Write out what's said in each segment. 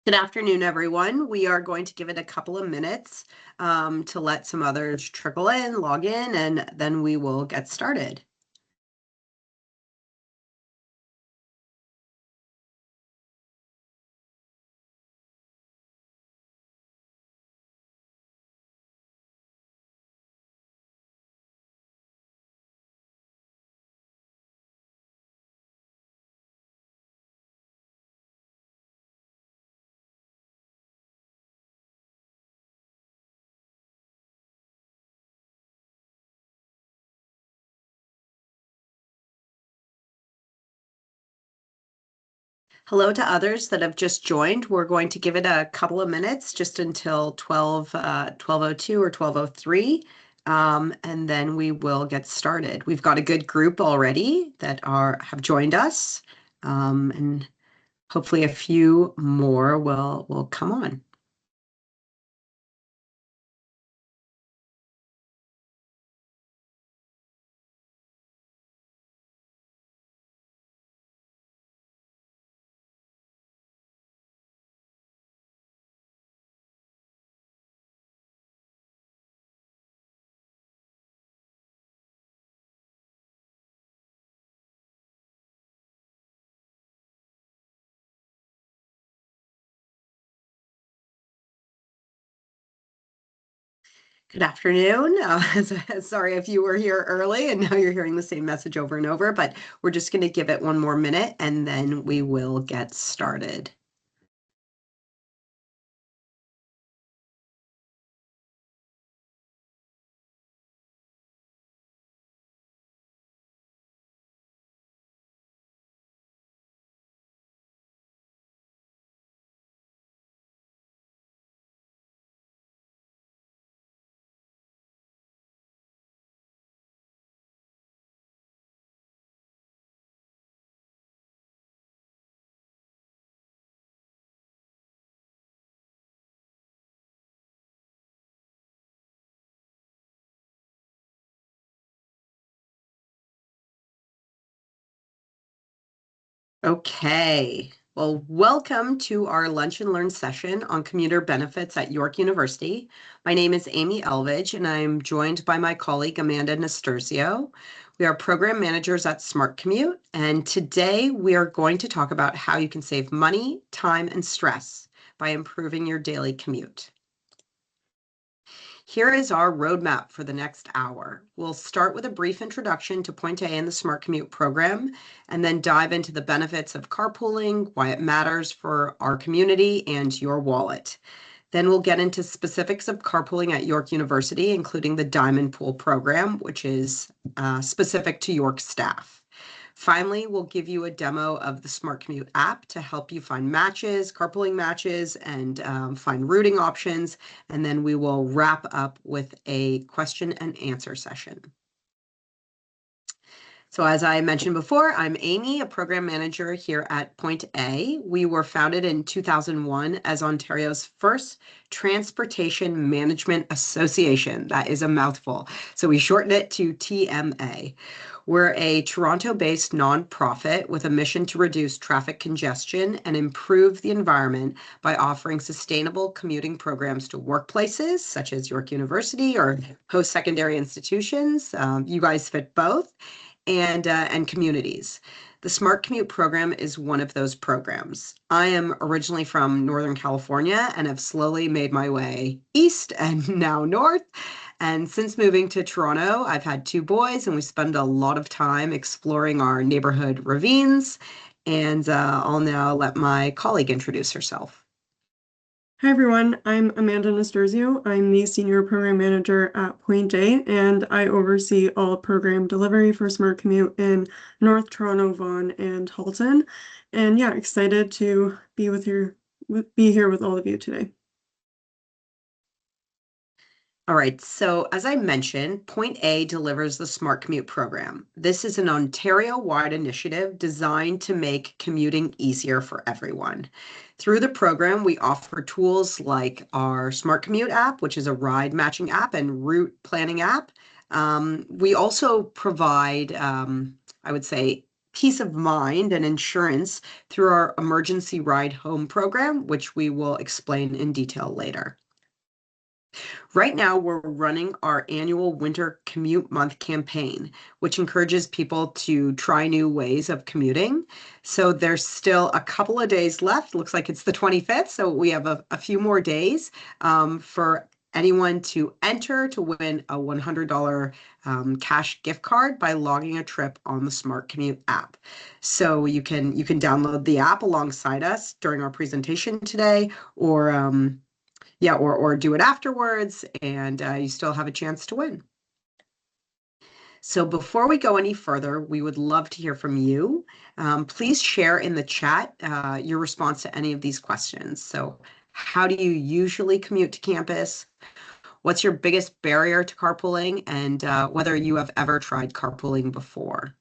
Good afternoon, everyone. We are going to give it a couple of minutes to let some others trickle in, log in, and then we will get started. Hello to others that have just joined. We're going to give it a couple of minutes, just until 12:02 or 12:03, and then we will get started. We've got a good group already that have joined us, and hopefully a few more will come on. Good afternoon. Sorry if you were here early and now you're hearing the same message over and over, but we're just going to give it one more minute and then we will get started. Okay. Well, welcome to our Lunch and Learn session on commuter benefits at York University. My name is Amy Elvidge, and I'm joined by my colleague Amanda Nasturzio. We are program managers at Smart Commute, and today we are going to talk about how you can save money, time, and stress by improving your daily commute. Here is our roadmap for the next hour. We'll start with a brief introduction to Point A in the Smart Commute program, and then dive into the benefits of carpooling, why it matters for our community and your wallet. Then we'll get into specifics of carpooling at York University, including the Diamond Pool program, which is specific to York staff. Finally, we'll give you a demo of the Smart Commute app to help you find matches, carpooling matches, and find routing options. And then we will wrap up with a question and answer session. So as I mentioned before, I'm Amy, a program manager here at Point A. We were founded in 2001 as Ontario's first Transportation Management Association. That is a mouthful. So we shortened it to TMA. We're a Toronto-based nonprofit with a mission to reduce traffic congestion and improve the environment by offering sustainable commuting programs to workplaces such as York University or post-secondary institutions. You guys fit both. And communities. The Smart Commute program is one of those programs. I am originally from Northern California and have slowly made my way east and now north. And since moving to Toronto, I've had two boys and we spend a lot of time exploring our neighborhood ravines. And I'll now let my colleague introduce herself. Hi everyone, I'm Amanda Nasturzio. I'm the Senior Program Manager at Point A, and I oversee all program delivery for Smart Commute in North Toronto, Vaughan, and Halton. And yeah, excited to be here with all of you today. All right, so as I mentioned, Point A delivers the Smart Commute program. This is an Ontario-wide initiative designed to make commuting easier for everyone. Through the program, we offer tools like our Smart Commute app, which is a ride matching app and route planning app. We also provide, I would say, peace of mind and insurance through our emergency ride home program, which we will explain in detail later. Right now, we're running our annual Winter Commute Month campaign, which encourages people to try new ways of commuting. So there's still a couple of days left. Looks like it's the 25th, so we have a few more days for anyone to enter to win a $100 cash gift card by logging a trip on the Smart Commute app. So you can download the app alongside us during our presentation today, or or do it afterwards, and you still have a chance to win. So before we go any further, we would love to hear from you. Please share in the chat your response to any of these questions. So how do you usually commute to campus? What's your biggest barrier to carpooling, and whether you have ever tried carpooling before?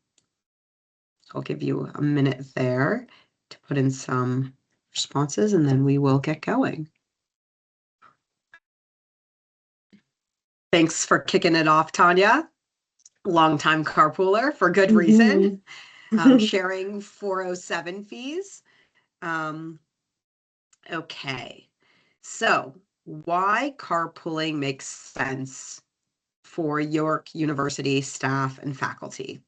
I'll give you a minute there to put in some responses, and then we will get going. Thanks for kicking it off, Tanya. Longtime carpooler for good reason. Sharing 407 fees. Okay, so why carpooling makes sense for York University staff and faculty?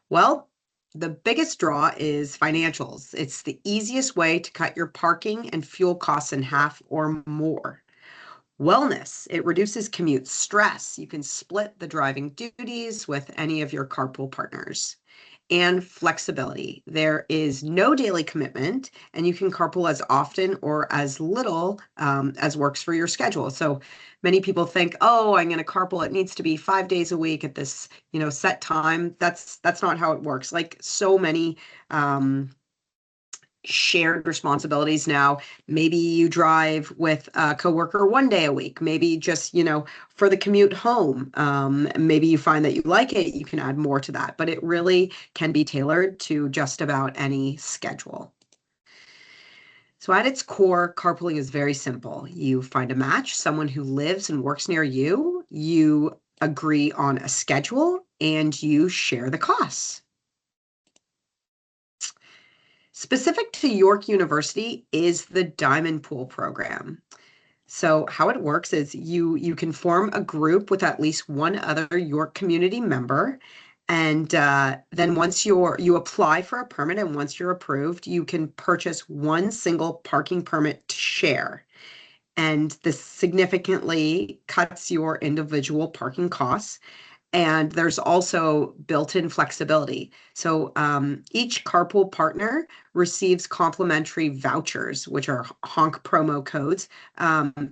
Well, the biggest draw is financials. It's the easiest way to cut your parking and fuel costs in half or more. Wellness, it reduces commute stress. You can split the driving duties with any of your carpool partners. And flexibility, there is no daily commitment, and you can carpool as often or as little as works for your schedule. So many people think, oh, I'm going to carpool. It needs to be 5 days a week at this, set time. That's not how it works. Like so many shared responsibilities now. Maybe you drive with a coworker 1 day a week, maybe just, for the commute home. Maybe you find that you like it, you can add more to that, but it really can be tailored to just about any schedule. So at its core, carpooling is very simple. You find a match, someone who lives and works near you, you agree on a schedule, and you share the costs. Specific to York University is the Diamond Pool program. So how it works is you can form a group with at least one other York community member, and then once you apply for a permit, and once you're approved, you can purchase one single parking permit to share. And this significantly cuts your individual parking costs. And there's also built-in flexibility. So each carpool partner receives complimentary vouchers, which are honk promo codes,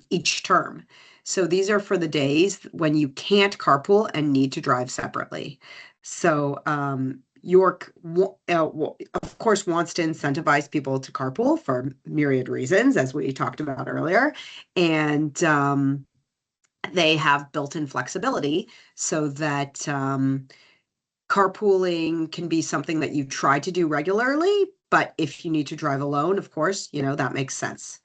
each term. So these are for the days when you can't carpool and need to drive separately. So York, of course, wants to incentivize people to carpool for myriad reasons, as we talked about earlier. And they have built-in flexibility so that carpooling can be something that you try to do regularly, but if you need to drive alone, of course, that makes sense.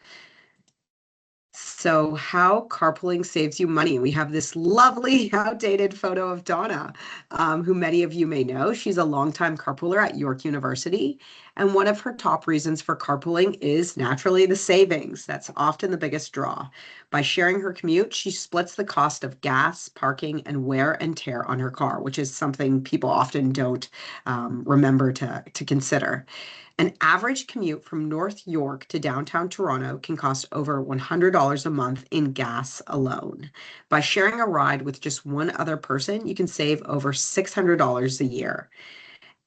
So how carpooling saves you money. We have this lovely outdated photo of Donna, who many of you may know. She's a longtime carpooler at York University. And one of her top reasons for carpooling is naturally the savings. That's often the biggest draw. By sharing her commute, she splits the cost of gas, parking, and wear and tear on her car, which is something people often don't remember to consider. An average commute from North York to downtown Toronto can cost over $100 a month in gas alone. By sharing a ride with just one other person, you can save over $600 a year.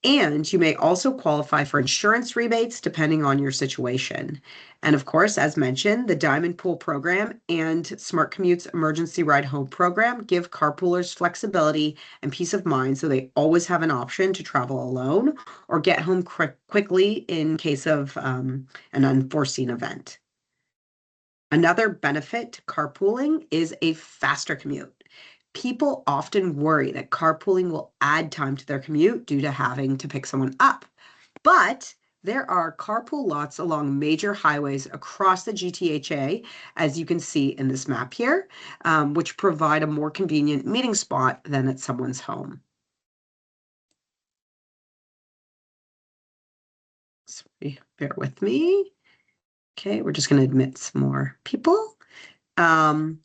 And you may also qualify for insurance rebates depending on your situation. And of course, as mentioned, the Diamond Pool program and Smart Commute's emergency ride home program give carpoolers flexibility and peace of mind so they always have an option to travel alone or get home quickly in case of an unforeseen event. Another benefit to carpooling is a faster commute. People often worry that carpooling will add time to their commute due to having to pick someone up. But there are carpool lots along major highways across the GTHA, as you can see in this map here, which provide a more convenient meeting spot than at someone's home. Bear with me. Okay, we're just going to admit some more people. Um,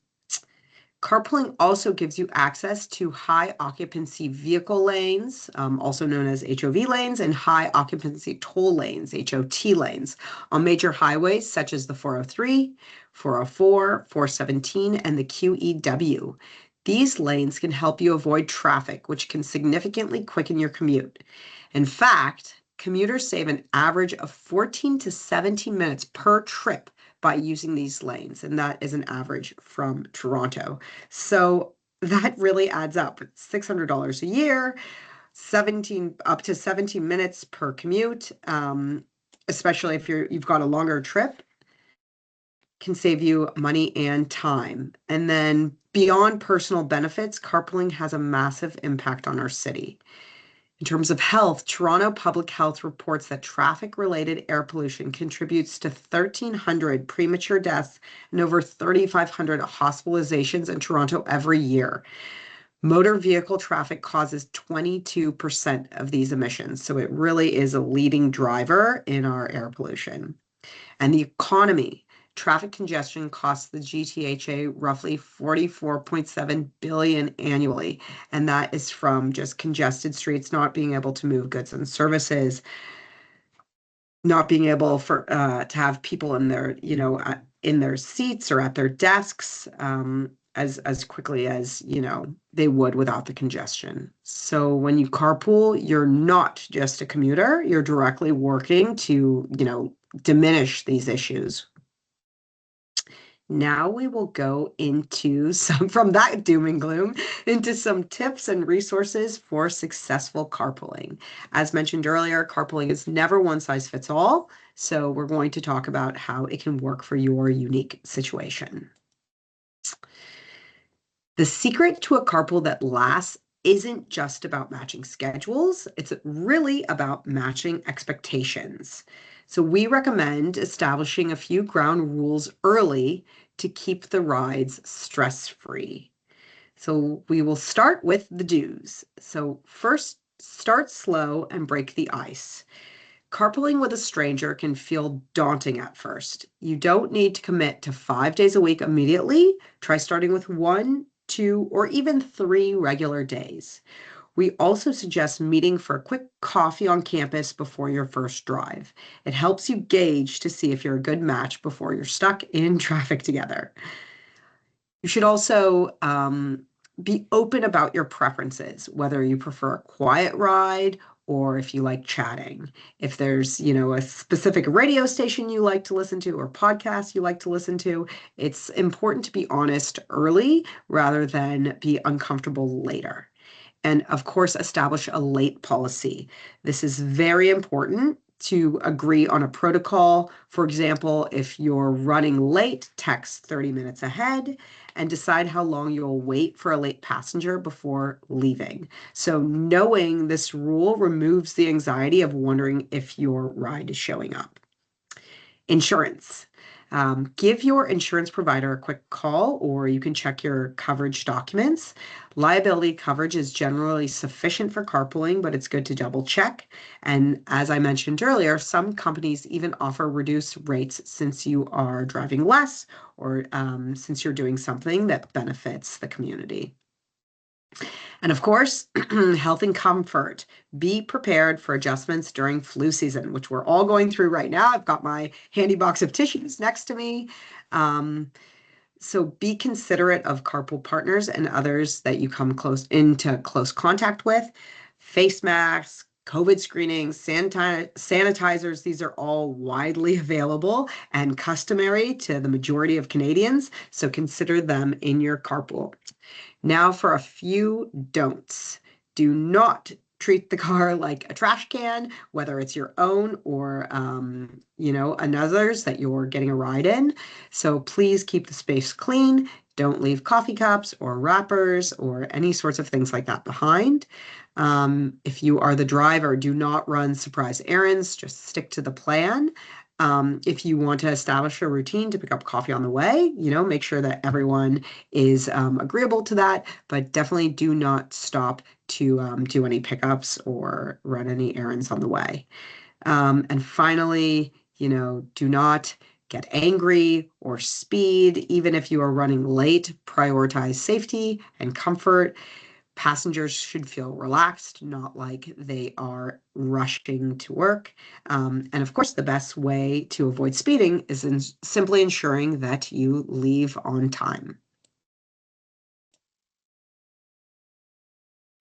Carpooling also gives you access to high occupancy vehicle lanes, also known as HOV lanes, and high occupancy toll lanes, HOT lanes, on major highways such as the 403, 404, 417, and the QEW. These lanes can help you avoid traffic, which can significantly quicken your commute. In fact, commuters save an average of 14 to 17 minutes per trip by using these lanes, and that is an average from Toronto. So that really adds up. $600 a year, 17 up to 17 minutes per commute, especially if you've got a longer trip, can save you money and time. And then beyond personal benefits, carpooling has a massive impact on our city. In terms of health, Toronto Public Health reports that traffic-related air pollution contributes to 1,300 premature deaths and over 3,500 hospitalizations in Toronto every year. Motor vehicle traffic causes 22% of these emissions, so it really is a leading driver in our air pollution. And the economy. Traffic congestion costs the GTHA roughly $44.7 billion annually, and that is from just congested streets, not being able to move goods and services, not being able to have people in their in their seats or at their desks as quickly as they would without the congestion. So when you carpool, you're not just a commuter; you're directly working to diminish these issues. Now we will go into from that doom and gloom, into some tips and resources for successful carpooling. As mentioned earlier, carpooling is never one size fits all. So we're going to talk about how it can work for your unique situation. The secret to a carpool that lasts isn't just about matching schedules. It's really about matching expectations. So we recommend establishing a few ground rules early to keep the rides stress-free. So we will start with the do's. So first, start slow and break the ice. Carpooling with a stranger can feel daunting at first. You don't need to commit to 5 days a week immediately. Try starting with 1, 2, or even 3 regular days. We also suggest meeting for a quick coffee on campus before your first drive. It helps you gauge to see if you're a good match before you're stuck in traffic together. You should also be open about your preferences, whether you prefer a quiet ride or if you like chatting. If there's, a specific radio station you like to listen to or podcast you like to listen to, it's important to be honest early rather than be uncomfortable later. And of course, establish a late policy. This is very important to agree on a protocol. For example, if you're running late, text 30 minutes ahead and decide how long you'll wait for a late passenger before leaving. So knowing this rule removes the anxiety of wondering if your ride is showing up. Insurance. Give your insurance provider a quick call, or you can check your coverage documents. Liability coverage is generally sufficient for carpooling, but it's good to double check. And as I mentioned earlier, some companies even offer reduced rates since you are driving less or since you're doing something that benefits the community. And of course, health and comfort. Be prepared for adjustments during flu season, which we're all going through right now. I've got my handy box of tissues next to me. So be considerate of carpool partners and others that you come into close contact with. Face masks, COVID screenings, sanitizers, these are all widely available and customary to the majority of Canadians. So consider them in your carpool. Now for a few don'ts. Do not treat the car like a trash can, whether it's your own or, another's that you're getting a ride in. So please keep the space clean. Don't leave coffee cups or wrappers or any sorts of things like that behind. If you are the driver, do not run surprise errands. Just stick to the plan. If you want to establish a routine to pick up coffee on the way, make sure that everyone is agreeable to that, but definitely do not stop to do any pickups or run any errands on the way. And finally, do not get angry or speed, even if you are running late. Prioritize safety and comfort. Passengers should feel relaxed, not like they are rushing to work. And of course, the best way to avoid speeding is simply ensuring that you leave on time.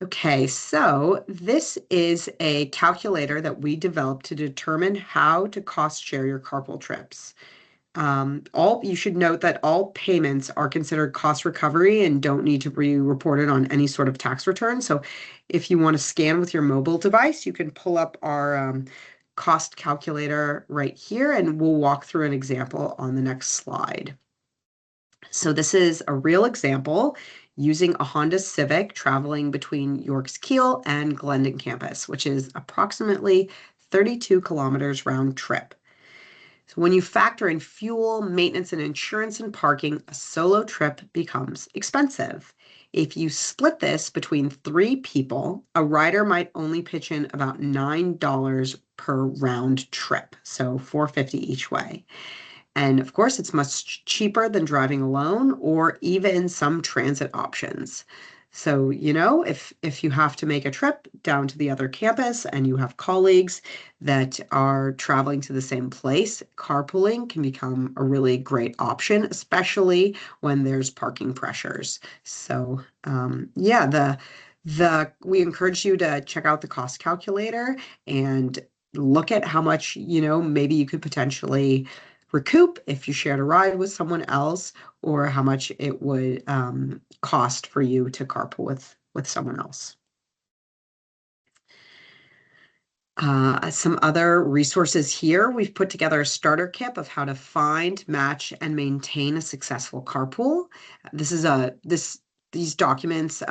Okay, so this is a calculator that we developed to determine how to cost share your carpool trips. All you should note that all payments are considered cost recovery and don't need to be reported on any sort of tax return. So if you want to scan with your mobile device, you can pull up our cost calculator right here, and we'll walk through an example on the next slide. So this is a real example using a Honda Civic traveling between York's Kiel and Glendon campus, which is approximately 32 kilometers round trip. So when you factor in fuel, maintenance, and insurance and parking, a solo trip becomes expensive. If you split this between 3 people, a rider might only pitch in about $9 per round trip, so $4.50 each way. And of course, it's much cheaper than driving alone or even some transit options. So, if you have to make a trip down to the other campus and you have colleagues that are traveling to the same place, carpooling can become a really great option, especially when there's parking pressures. So, yeah, the we encourage you to check out the cost calculator and look at how much, maybe you could potentially recoup if you shared a ride with someone else, or how much it would cost for you to carpool with someone else. Some other resources here. We've put together a starter kit of how to find, match, and maintain a successful carpool. These documents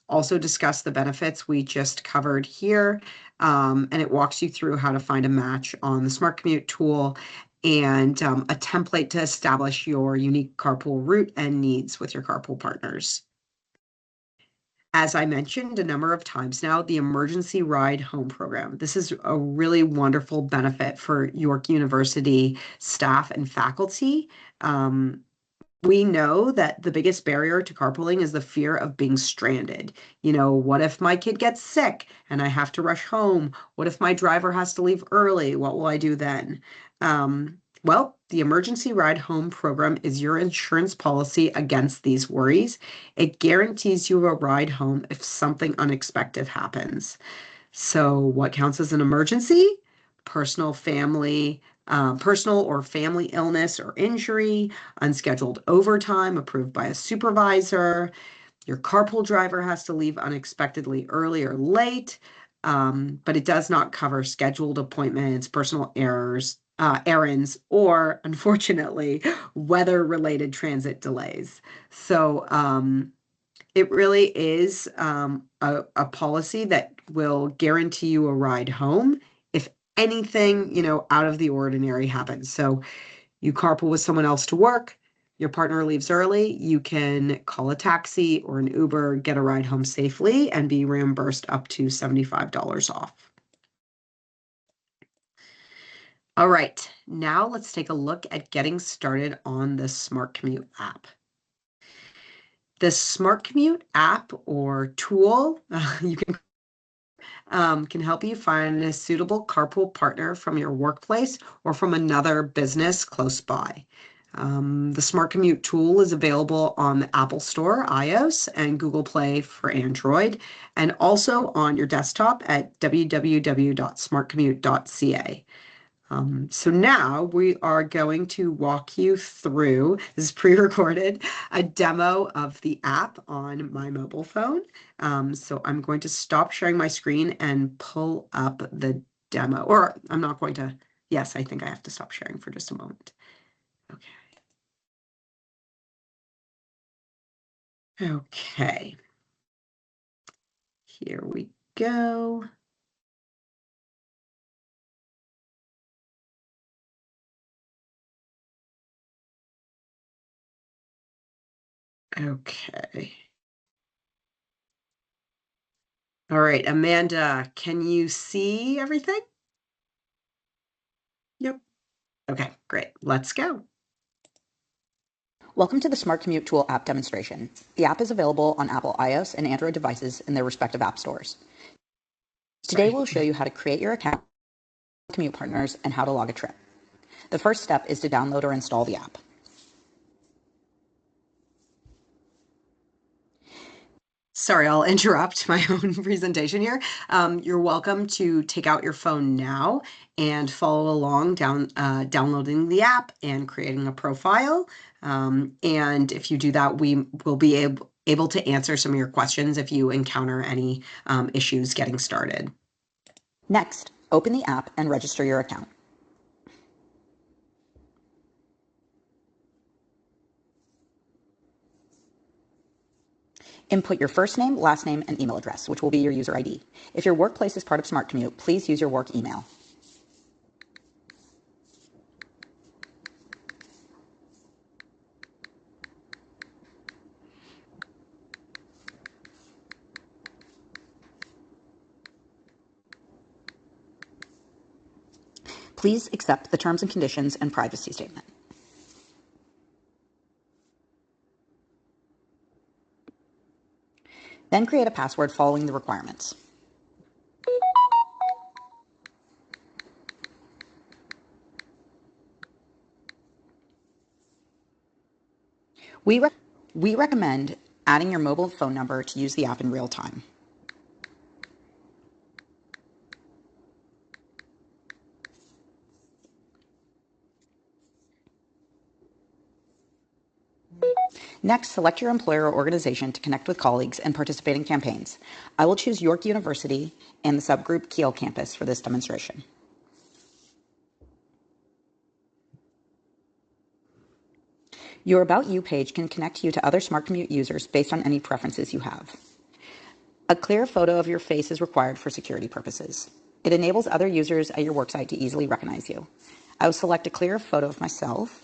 also discuss the benefits we just covered here, and it walks you through how to find a match on the Smart Commute tool and a template to establish your unique carpool route and needs with your carpool partners. As I mentioned a number of times now, the Emergency Ride Home Program. This is a really wonderful benefit for York University staff and faculty. We know that the biggest barrier to carpooling is the fear of being stranded. What if my kid gets sick and I have to rush home? What if my driver has to leave early? What will I do then? Well, the Emergency Ride Home Program is your insurance policy against these worries. It guarantees you a ride home if something unexpected happens. So, what counts as an emergency? Personal, family, personal or family illness or injury, unscheduled overtime approved by a supervisor. Your carpool driver has to leave unexpectedly early or late, but it does not cover scheduled appointments, personal errands, or unfortunately, weather-related transit delays. So, it really is a policy that will guarantee you a ride home if anything, out of the ordinary happens. So you carpool with someone else to work, your partner leaves early, you can call a taxi or an Uber, get a ride home safely, and be reimbursed up to $75 off. All right, now let's take a look at getting started on the Smart Commute app. The Smart Commute app or tool, you can help you find a suitable carpool partner from your workplace or from another business close by. The Smart Commute tool is available on the Apple Store, iOS, and Google Play for Android, and also on your desktop at www.smartcommute.ca. So now we are going to walk you through, this is pre-recorded, a demo of the app on my mobile phone. So I'm going to stop sharing my screen and pull up the demo, or I'm not going to, yes, I think I have to stop sharing for just a moment. Okay. Okay. Here we go. Okay. All right, Amanda, can you see everything? Yep. Okay, great. Let's go. Welcome to the Smart Commute Tool app demonstration. The app is available on Apple iOS and Android devices in their respective app stores. Today, we'll show you how to create your account, commute partners, and how to log a trip. The first step is to download or install the app. Sorry, I'll interrupt my own presentation here. You're welcome to take out your phone now and follow along downloading the app and creating a profile. And if you do that, we will be able to answer some of your questions if you encounter any issues getting started. Next, open the app and register your account. Input your first name, last name, and email address, which will be your user ID. If your workplace is part of Smart Commute, please use your work email. Please accept the terms and conditions and privacy statement. Then create a password following the requirements. We recommend adding your mobile phone number to use the app in real time. Next, select your employer or organization to connect with colleagues and participate in campaigns. I will choose York University and the subgroup Kiel campus for this demonstration. Your About You page can connect you to other Smart Commute users based on any preferences you have. A clear photo of your face is required for security purposes. It enables other users at your worksite to easily recognize you. I will select a clear photo of myself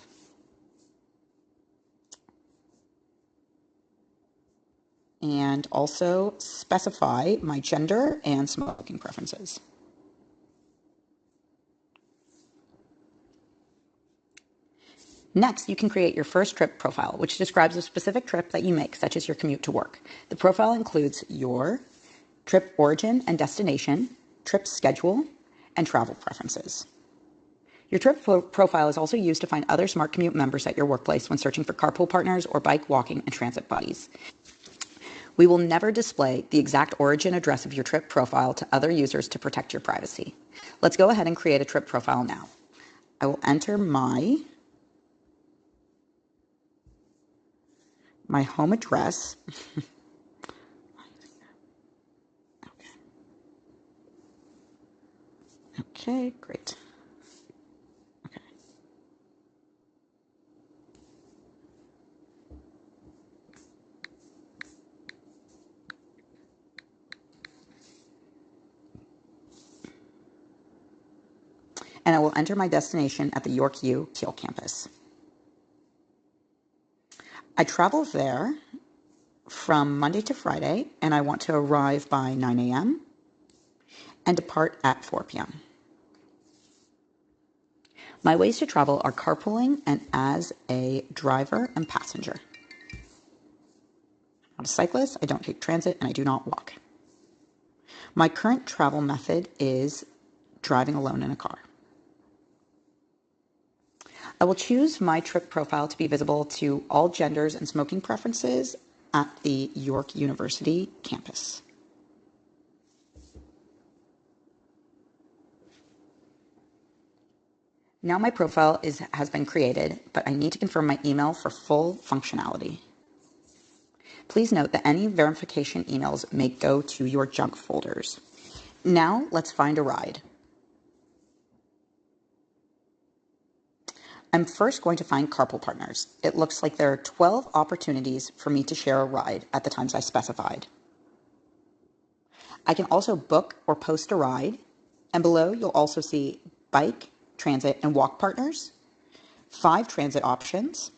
and also specify my gender and smoking preferences. Next, you can create your first trip profile, which describes a specific trip that you make, such as your commute to work. The profile includes your trip origin and destination, trip schedule, and travel preferences. Your trip profile is also used to find other Smart Commute members at your workplace when searching for carpool partners or bike, walking, and transit buddies. We will never display the exact origin address of your trip profile to other users to protect your privacy. Let's go ahead and create a trip profile now. I will enter my home address. Okay, great. Okay. And I will enter my destination at the York U Kiel campus. I travel there from Monday to Friday, and I want to arrive by 9 a.m. and depart at 4 p.m. My ways to travel are carpooling and as a driver and passenger. I'm a cyclist, I don't take transit, and I do not walk. My current travel method is driving alone in a car. I will choose my trip profile to be visible to all genders and smoking preferences at the York University campus. Now my profile has been created, but I need to confirm my email for full functionality. Please note that any verification emails may go to your junk folders. Now let's find a ride. I'm first going to find carpool partners. It looks like there are 12 opportunities for me to share a ride at the times I specified. I can also book or post a ride, and below you'll also see bike, transit, and walk partners, 5 transit options,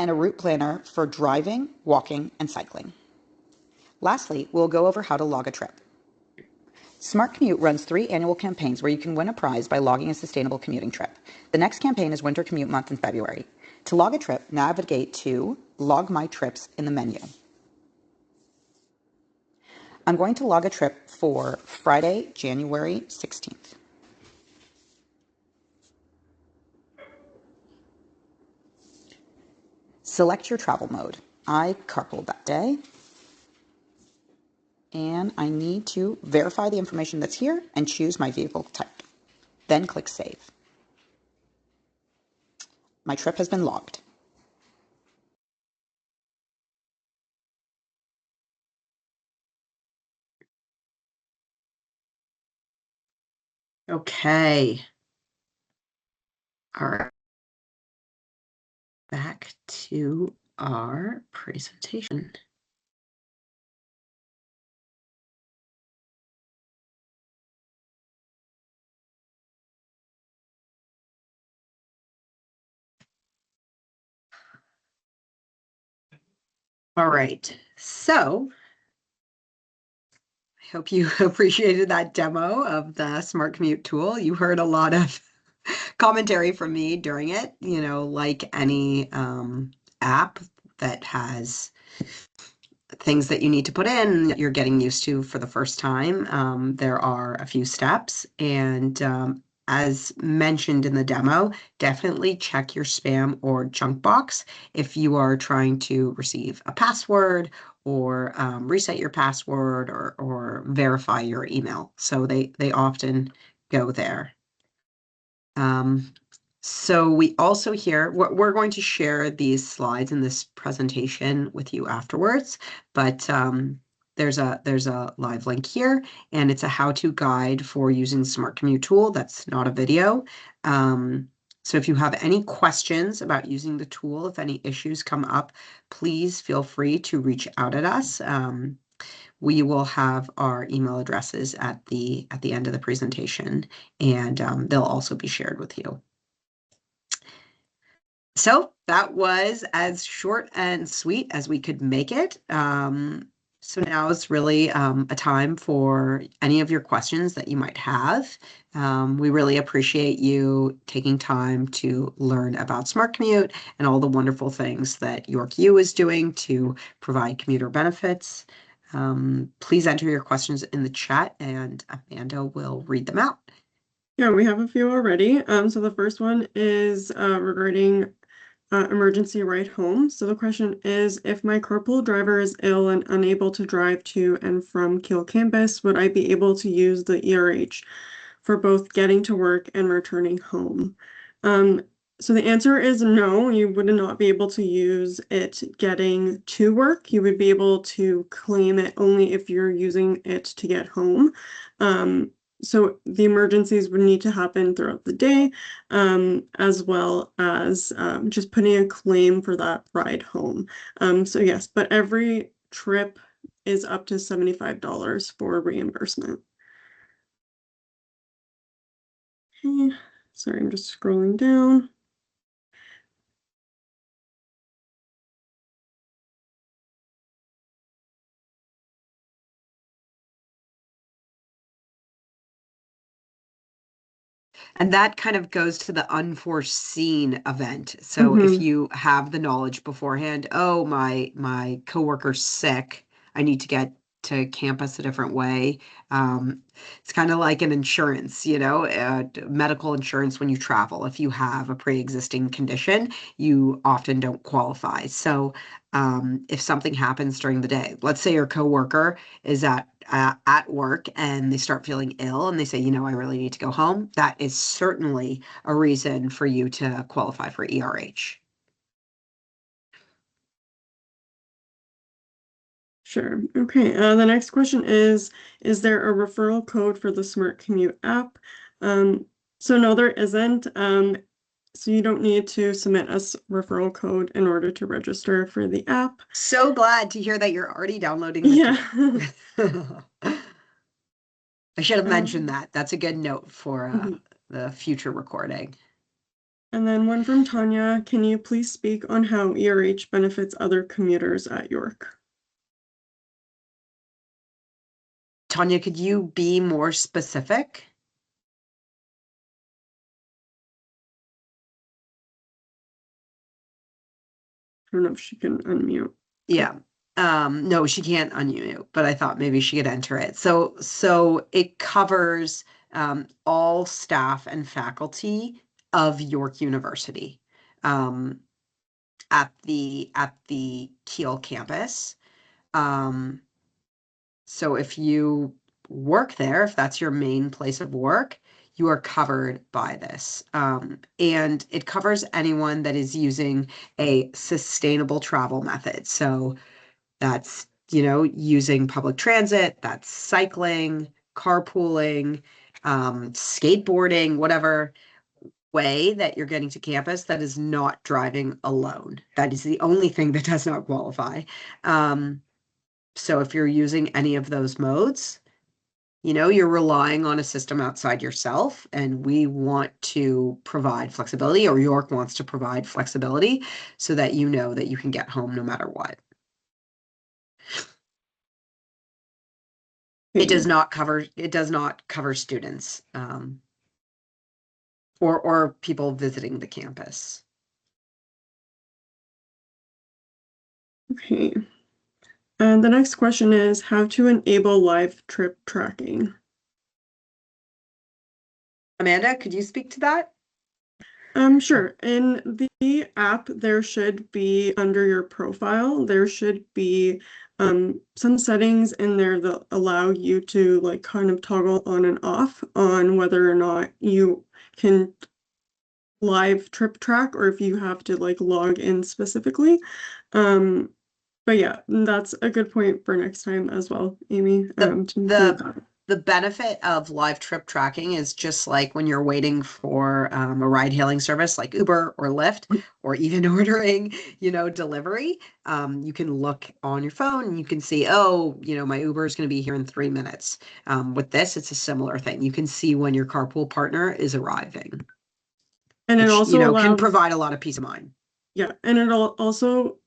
and a route planner for driving, walking, and cycling. Lastly, we'll go over how to log a trip. Smart Commute runs 3 annual campaigns where you can win a prize by logging a sustainable commuting trip. The next campaign is Winter Commute Month in February. To log a trip, navigate to Log My Trips in the menu. I'm going to log a trip for Friday, January 16th. Select your travel mode. I carpooled that day. And I need to verify the information that's here and choose my vehicle type. Then click Save. My trip has been logged. Okay. All right. Back to our presentation. All right, so I hope you appreciated that demo of the Smart Commute tool. You heard a lot of commentary from me during it, like any app that has things that you need to put in that you're getting used to for the first time. There are a few steps, and as mentioned in the demo, definitely check your spam or junk box if you are trying to receive a password or reset your password or verify your email. So they often go there. So we also here, we're going to share these slides in this presentation with you afterwards, but there's a live link here, and it's a how-to guide for using the Smart Commute tool. That's not a video. So if you have any questions about using the tool, if any issues come up, please feel free to reach out at us. We will have our email addresses at the end of the presentation, and they'll also be shared with you. So that was as short and sweet as we could make it. So now is really a time for any of your questions that you might have. We really appreciate you taking time to learn about Smart Commute and all the wonderful things that York U is doing to provide commuter benefits. Please enter your questions in the chat and Amanda will read them out. Yeah, we have a few already. So the first one is regarding emergency ride home. So the question is, if my carpool driver is ill and unable to drive to and from Kiel campus, would I be able to use the ERH for both getting to work and returning home? So the answer is no, you would not be able to use it getting to work. You would be able to claim it only if you're using it to get home. So the emergencies would need to happen throughout the day, as well as just putting a claim for that ride home. So yes, but every trip is up to $75 for reimbursement. Okay, sorry, I'm just scrolling down. And that kind of goes to the unforeseen event. So if you have the knowledge beforehand, oh, my coworker's sick, I need to get to campus a different way. It's kind of like an insurance, medical insurance when you travel. If you have a pre-existing condition, you often don't qualify. So if something happens during the day, let's say your coworker is at work and they start feeling ill and they say, I really need to go home, that is certainly a reason for you to qualify for ERH. Sure. Okay. The next question is there a referral code for the Smart Commute app? So no, there isn't. So you don't need to submit a referral code in order to register for the app. So glad to hear that you're already downloading the tool. I should have mentioned that. That's a good note for the future recording. And then one from Tanya, can you please speak on how ERH benefits other commuters at York? Tanya, could you be more specific? I don't know if she can unmute. Yeah. No, she can't unmute, but I thought maybe she could enter it. So it covers all staff and faculty of York University at the Kiel campus. So if you work there, if that's your main place of work, you are covered by this. And it covers anyone that is using a sustainable travel method. So that's, using public transit, that's cycling, carpooling, skateboarding, whatever way that you're getting to campus that is not driving alone. That is the only thing that does not qualify. So if you're using any of those modes, you're relying on a system outside yourself, and we want to provide flexibility, or York wants to provide flexibility so that you know that you can get home no matter what. It does not cover students or people visiting the campus. Okay. And the next question is how to enable live trip tracking. Amanda, could you speak to that? Sure. In the app, there should be under your profile, there should be some settings in there that allow you to like kind of toggle on and off on whether or not you can live trip track or if you have to like log in specifically. But yeah, that's a good point for next time as well, Amy, to include that. The benefit of live trip tracking is just like when you're waiting for a ride hailing service like Uber or Lyft, or even ordering, delivery. You can look on your phone and you can see, oh, my Uber is going to be here in 3 minutes. With this, it's a similar thing. You can see when your carpool partner is arriving, And it which, also can allows, provide a lot of peace of mind. yeah, and it also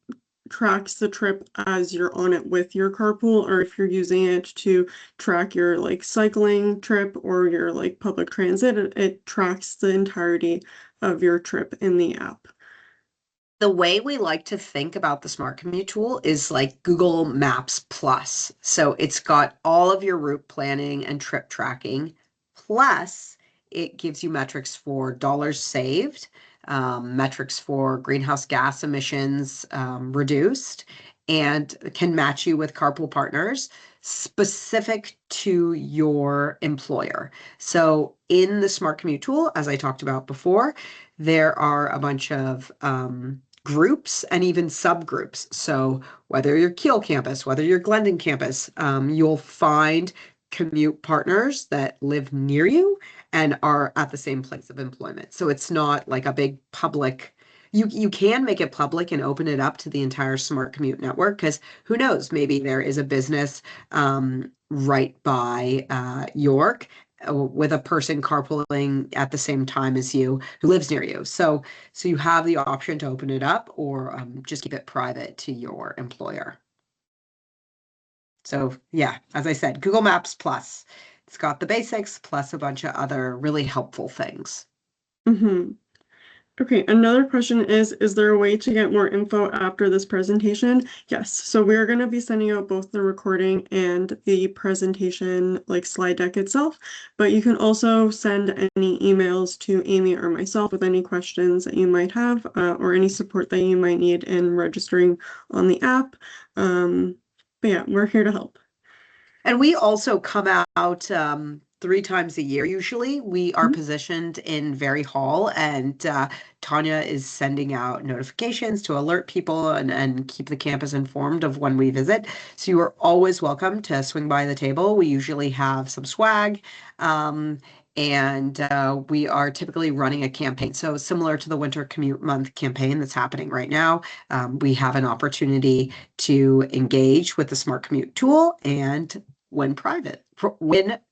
tracks the trip as you're on it with your carpool, or if you're using it to track your like cycling trip or your like public transit, it tracks the entirety of your trip in the app. The way we like to think about the Smart Commute tool is like Google Maps Plus. So it's got all of your route planning and trip tracking, plus it gives you metrics for dollars saved, metrics for greenhouse gas emissions reduced, and can match you with carpool partners specific to your employer. So in the Smart Commute tool, as I talked about before, there are a bunch of groups and even subgroups. So whether you're Kiel campus, whether you're Glendon campus, you'll find commute partners that live near you and are at the same place of employment. So it's not like a big public. You can make it public and open it up to the entire Smart Commute network, because who knows, maybe there is a business right by York with a person carpooling at the same time as you who lives near you. So you have the option to open it up or just keep it private to your employer. So yeah, as I said, Google Maps Plus. It's got the basics plus a bunch of other really helpful things. Mm-hmm. Okay, another question is there a way to get more info after this presentation? Yes, so we're going to be sending out both the recording and the presentation, like slide deck itself, but you can also send any emails to Amy or myself with any questions that you might have or any support that you might need in registering on the app. But yeah, we're here to help. And we also come out 3 times a year. Usually we are positioned in Very Hall, and Tanya is sending out notifications to alert people and keep the campus informed of when we visit. So you are always welcome to swing by the table. We usually have some swag. And we are typically running a campaign. So similar to the Winter Commute Month campaign that's happening right now, we have an opportunity to engage with the Smart Commute tool and win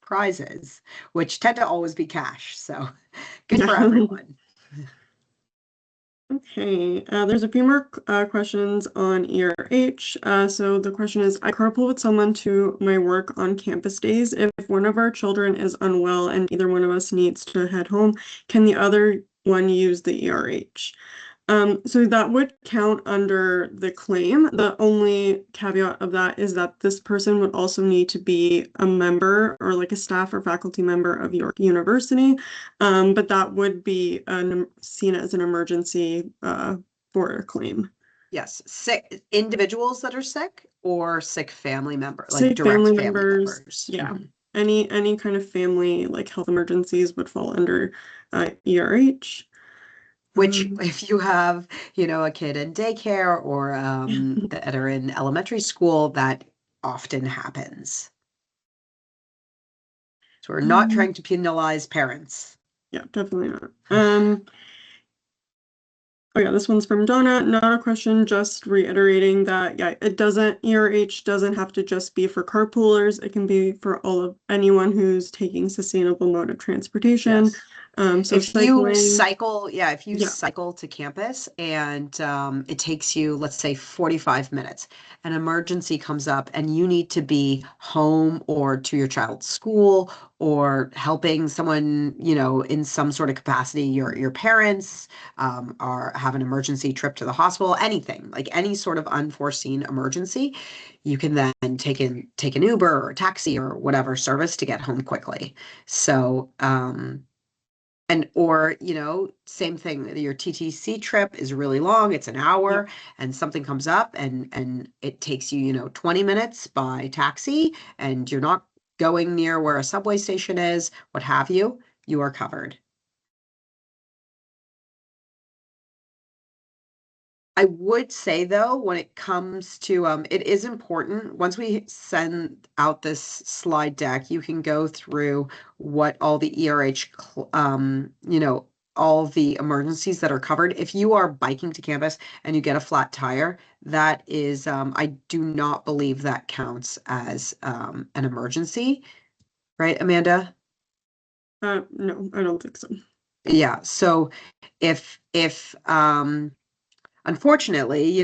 prizes, which tend to always be cash. So good for everyone. Okay, there's a few more questions on ERH. So the question is, I carpool with someone to my work on campus days. If one of our children is unwell and either one of us needs to head home, can the other one use the ERH? So that would count under the claim. The only caveat of that is that this person would also need to be a member or like a staff or faculty member of York University. But that would be seen as an emergency for a claim. Yes, sick individuals that are sick or sick family member, like Sick direct family family members, members. yeah. Mhm. Any kind of family like health emergencies would fall under ERH. Which, if you have, a kid in daycare or that are in elementary school, that often happens. So we're not trying to penalize parents. Yeah, definitely not. Oh yeah, this one's from Donna. Not a question, just reiterating that, yeah, ERH doesn't have to just be for carpoolers. It can be for anyone who's taking sustainable mode of transportation. Yes. So If you cycling, cycle, if you yeah, cycle to campus and it takes you, let's say, 45 minutes, an emergency comes up and you need to be home or to your child's school or helping someone, in some sort of capacity, your parents are have an emergency trip to the hospital, anything, like any sort of unforeseen emergency, you can then take an Uber or a taxi or whatever service to get home quickly. So, or, same thing, your TTC trip is really long, it's an hour, and something comes up and it takes you, 20 minutes by taxi, and you're not going near where a subway station is, what have you, you are covered. I would say though, when it comes to, it is important, once we send out this slide deck, you can go through what all the ERH, all the emergencies that are covered. If you are biking to campus and you get a flat tire, that is, I do not believe that counts as an emergency, right, Amanda? no, I don't think so. Yeah, so if unfortunately,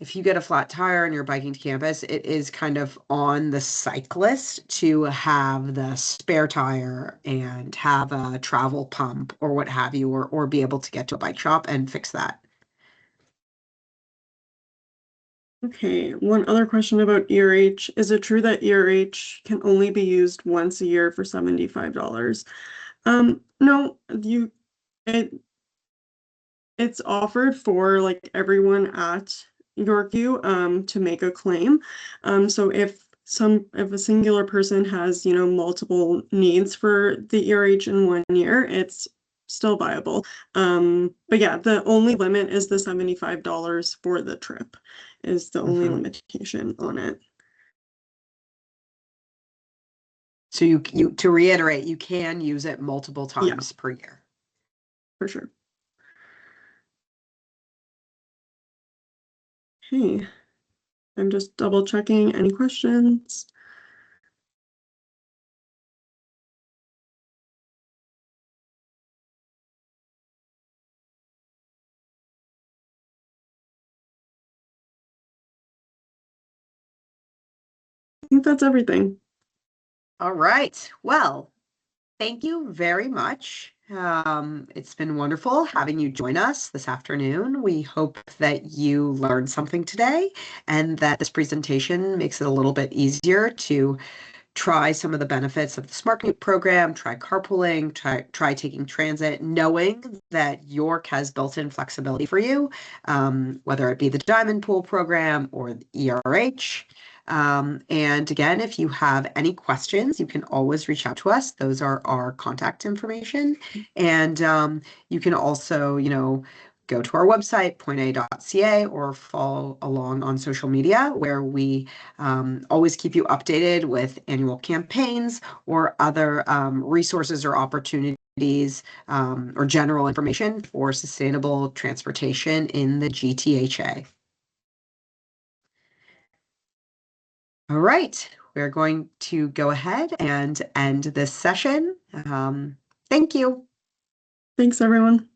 if you get a flat tire and you're biking to campus, it is kind of on the cyclist to have the spare tire and have a travel pump or what have you, or be able to get to a bike shop and fix that. Okay, one other question about ERH. Is it true that ERH can only be used once a year for $75? No, it's offered for like everyone at Yorkview to make a claim. So if a singular person has, multiple needs for the ERH in 1 year, it's still viable. But yeah, the only limit is the $75 for the trip is the only limitation on it. So you to reiterate, you can use it multiple times per year. For sure. Okay, I'm just double checking any questions. I think that's everything. All right. Well, thank you very much. It's been wonderful having you join us this afternoon. We hope that you learned something today and that this presentation makes it a little bit easier to try some of the benefits of the Smart Commute program, try carpooling, try taking transit, knowing that York has built-in flexibility for you, whether it be the Diamond Pool program or the ERH. And again, if you have any questions, you can always reach out to us. Those are our contact information. And you can also, go to our website, pointa.ca, or follow along on social media, where we always keep you updated with annual campaigns or other resources or opportunities or general information for sustainable transportation in the GTHA. All right, we're going to go ahead and end this session. Thank you. Thanks, everyone.